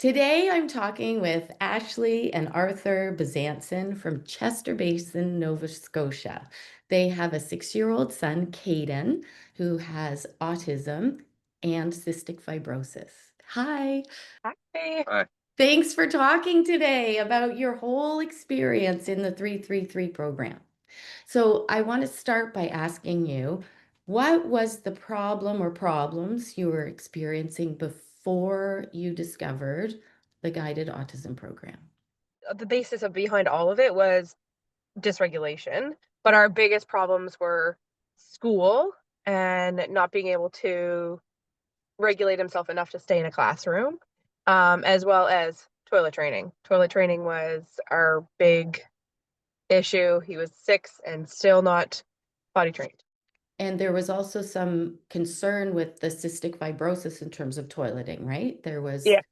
Today I'm talking with Ashleigh and Arthur Bezanson from Chester Basin, Nova Scotia. They have a 6-year-old son, Caden, who has autism and cystic fibrosis. Hi. Hi. Hi. Thanks for talking today about your whole experience in the 333 program. So, I want to start by asking you, what was the problem or problems you were experiencing before you discovered the guided autism program? The basis of behind all of it was dysregulation, but our biggest problems were school and not being able to regulate himself enough to stay in a classroom, as well as toilet training. Toilet training was our big issue. He was 6 and still not potty trained. And there was also some concern with the cystic fibrosis in terms of toileting, right? There was, Yeah,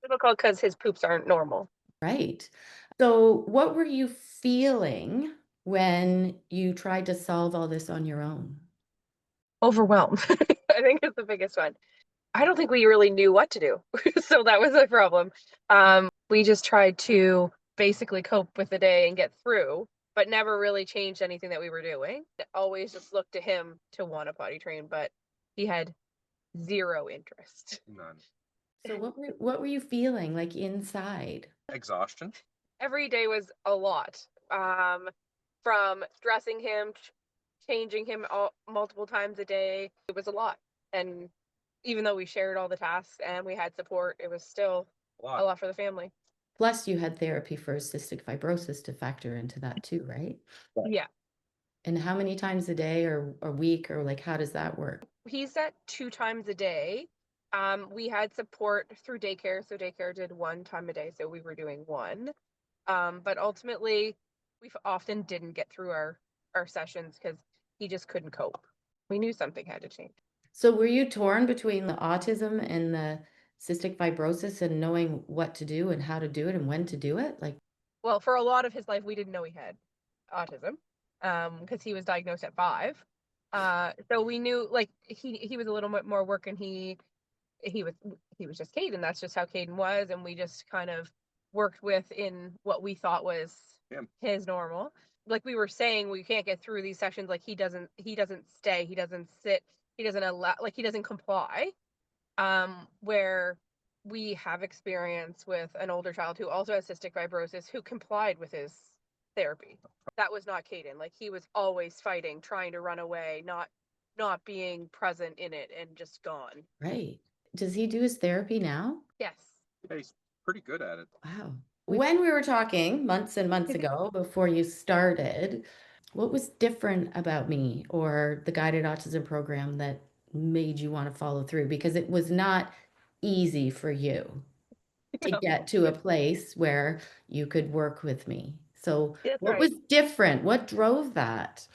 difficult because his poops aren't normal. right. So, what were you feeling when you tried to solve all this on your own? Overwhelmed, I think is the biggest one. I don't think we really knew what to do. So that was a problem. We just tried to basically cope with the day and get through, but never really changed anything that we were doing. Always just looked to him to want to potty train, but he had zero interest. None. So, what were you feeling like inside? Exhaustion. Every day was a lot. From dressing him, changing him multiple times a day, it was a lot. And even though we shared all the tasks and we had support, it was still A a lot. lot for the family. Plus, you had therapy for cystic fibrosis to factor into that too, right? Right. Yeah. And how many times a day or a week, or like how does that work? He's at 2 times a day. We had support through daycare, so daycare did 1 time a day, so we were doing 1. But ultimately, we often didn't get through our sessions because he just couldn't cope. We knew something had to change. So were you torn between the autism and the cystic fibrosis and knowing what to do and how to do it and when to do it? Like, Well, for a lot of his life, we didn't know he had autism, because he was diagnosed at 5. So we knew, like, he was a little bit more work, and he was he was just Caden. That's just how Caden was, and we just kind of worked within what we thought was Yeah. his normal. Like we were saying, we can't get through these sessions. Like he doesn't stay, he doesn't sit, he doesn't allow, like he doesn't comply. Where we have experience with an older child who also has cystic fibrosis who complied with his therapy. That was not Caden. Like he was always fighting, trying to run away, not being present in it, and just gone. right. Does he do his therapy now? Yes. Yeah, he's pretty good at it. Wow. When we were talking months and months ago before you started, what was different about me or the guided autism program that made you want to follow through? Because it was not easy for you to No, get to a place where you could work with me. So, that's what right. was different? What drove that?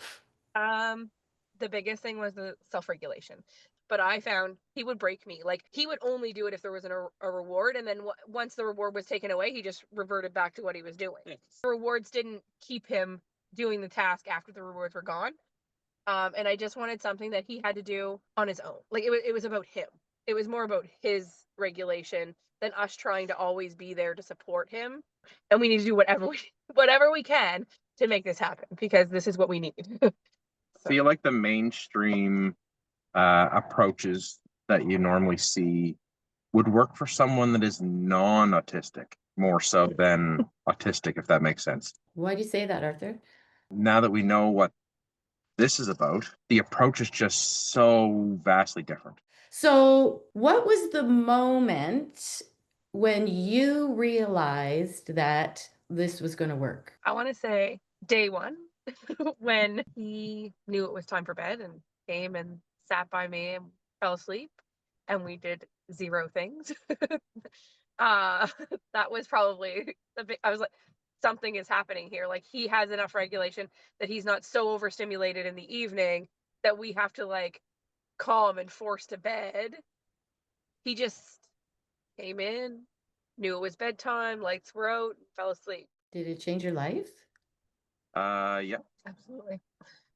Um, the biggest thing was the self-regulation. But I found he would break me. Like he would only do it if there was a reward, and then once the reward was taken away, he just reverted back to what he was doing. Yes. The rewards didn't keep him doing the task after the rewards were gone. And I just wanted something that he had to do on his own. Like it was about him. It was more about his regulation than us trying to always be there to support him. And we need to do whatever we can to make this happen because this is what we need. So, Feel like the mainstream approaches that you normally see would work for someone that is non-autistic more so than autistic, if that makes sense. Why do you say that, Arthur? Now that we know what this is about, the approach is just so vastly different. So, what was the moment when you realized that this was going to work? I want to say day 1 when he knew it was time for bed and came and sat by me and fell asleep and we did 0 things. uh that was probably I was like, something is happening here. Like he has enough regulation that he's not so overstimulated in the evening that we have to like calm and force to bed. He just came in, knew it was bedtime, lights were out, fell asleep. Did it change your life? Yeah, Absolutely.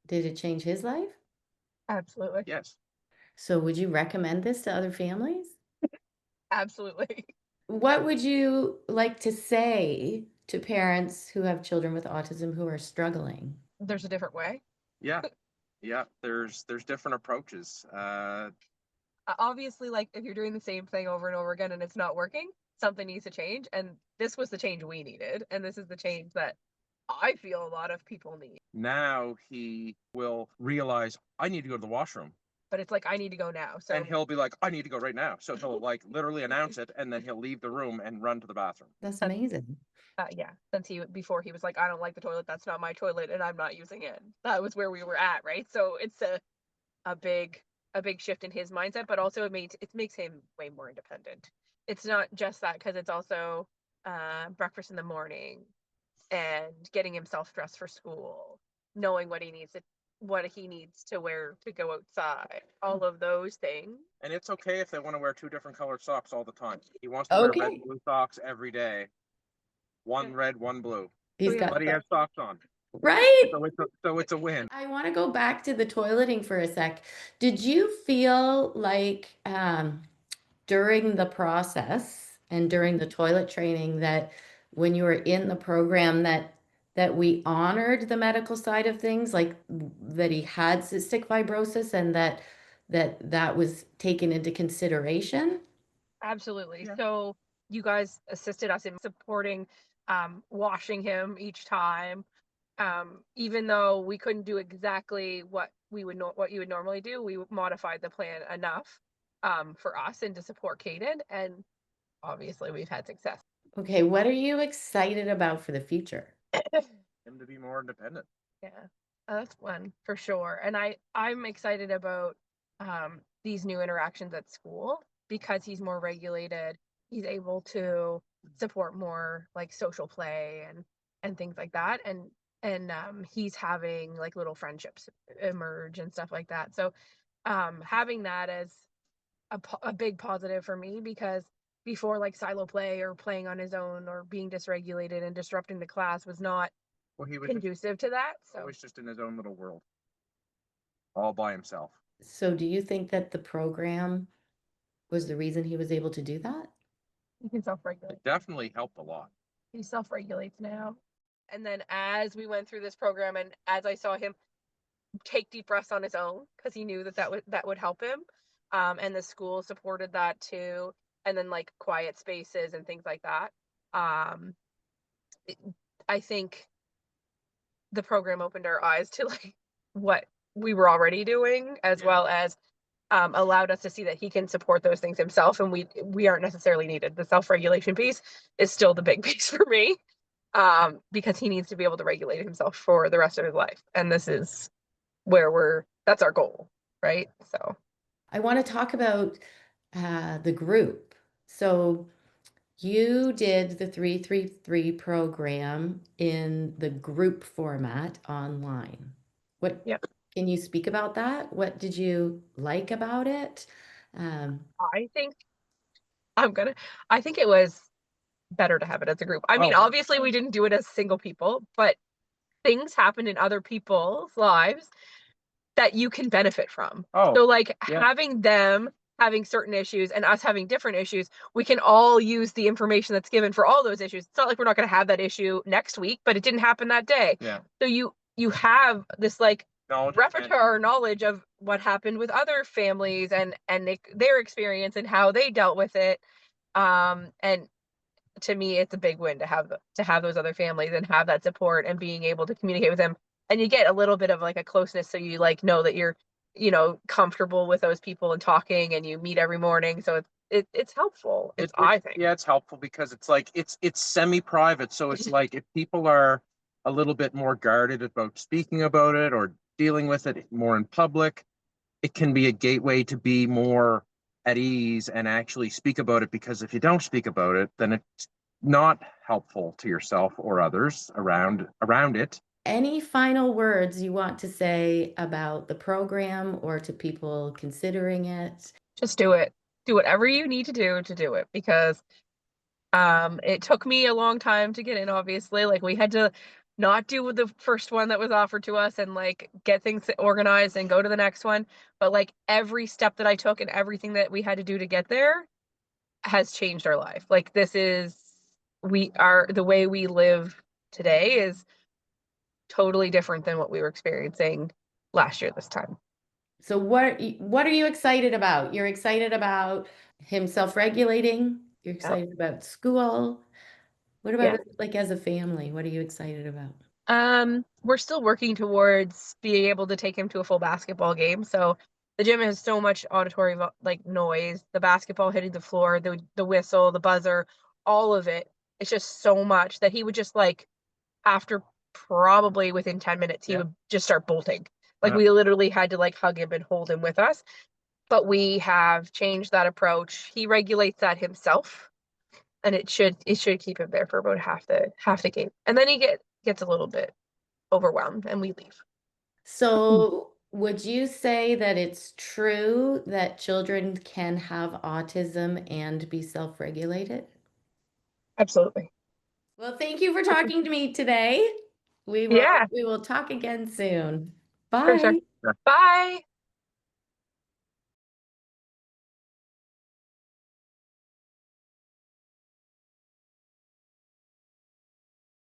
Did it change his life? Absolutely. yes. So, would you recommend this to other families? Absolutely. what would you like to say to parents who have children with autism who are struggling? There's a different way. Yeah. Yeah. There's different approaches. Obviously, like if you're doing the same thing over and over again and it's not working, something needs to change. And this was the change we needed. And this is the change that I feel a lot of people need. Now he will realize I need to go to the washroom. But it's like, I need to go now. So And he'll be like, I need to go right now. So he'll like literally announce it, and then he'll leave the room and run to the bathroom. That's amazing. yeah, since before he was like, I don't like the toilet, that's not my toilet, and I'm not using it. That was where we were at, right? So it's a big shift in his mindset, but also it makes him way more independent. It's not just that, because it's also breakfast in the morning and getting himself dressed for school, knowing what he needs to wear to go outside, all of those things. And it's okay if they want to wear 2 different colored socks all the time. He wants to wear red Okay. and blue socks every day. One red, one blue. He's yeah. got But he has socks on. right. So it's a win. I want to go back to the toileting for a sec. Did you feel like during the process and during the toilet training that when you were in the program that we honored the medical side of things, like that he had cystic fibrosis and that was taken into consideration? Absolutely. Yeah. So you guys assisted us in supporting washing him each time. Even though we couldn't do exactly what you would normally do, we modified the plan enough for us and to support Caden, and obviously we've had success. Okay, what are you excited about for the future? Him to be more independent. Yeah, that's one for sure. And I'm excited about these new interactions at school, because he's more regulated. He's able to support more like social play and things like that. And he's having like little friendships emerge and stuff like that. So having that as a big positive for me, because before, like silo play or playing on his own or being dysregulated and disrupting the class was not Well, he was conducive to that. So always just in his own little world, all by himself. So do you think that the program was the reason he was able to do that? he can self-regulate. It definitely helped a lot. He self-regulates now. And then as we went through this program and as I saw him take deep breaths on his own, because he knew that would help him, and the school supported that too, and then like quiet spaces and things like that, I think the program opened our eyes to like what we were already doing, as well as allowed us to see that he can support those things himself, and we aren't necessarily needed. The self-regulation piece is still the big piece for me, because he needs to be able to regulate himself for the rest of his life, and this is where that's our goal, right? So I want to talk about the group. So you did the 333 program in the group format online. What Yep. Can you speak about that? What did you like about it? I think it was better to have it as a group. I mean, obviously we didn't do it as single people, but things happen in other people's lives that you can benefit from. So like having them having certain issues and us having different issues, we can all use the information that's given for all those issues. It's not like we're not going to have that issue next week, but it didn't happen that day. Yeah. So you have this like Knowledge repertoire or knowledge of what happened with other families and their experience and how they dealt with it. And to me, it's a big win to have those other families and have that support and being able to communicate with them. And you get a little bit of like a closeness, so you like know that you're, comfortable with those people and talking, and you meet every morning. So it's helpful. I think. Yeah, it's helpful because it's like it's semi-private. So it's like if people are a little bit more guarded about speaking about it or dealing with it more in public, it can be a gateway to be more at ease and actually speak about it, because if you don't speak about it, then it's not helpful to yourself or others around it. Any final words you want to say about the program or to people considering it? Just do it. Do whatever you need to do it, because it took me a long time to get in, obviously. Like we had to not do the first one that was offered to us and like get things organized and go to the next one, but like every step that I took and everything that we had to do to get there, has changed our life. Like the way we live today is totally different than what we were experiencing last year this time. So what are you excited about? You're excited about him self-regulating? You're Yep. excited about school? What Yeah. about like as a family? What are you excited about? We're still working towards being able to take him to a full basketball game. So the gym has so much auditory like noise, the basketball hitting the floor, the whistle, the buzzer, all of it. It's just so much that he would just like after probably within 10 minutes he would just start bolting. Like we literally had to like hug him and hold him with us. But we have changed that approach. He regulates that himself, and it should keep him there for about half the game. And then he gets a little bit overwhelmed and we leave. So would you say that it's true that children can have autism and be self-regulated? Absolutely. Well, thank you for talking to me today. Yeah, We will talk again soon. for sure. Bye. Bye.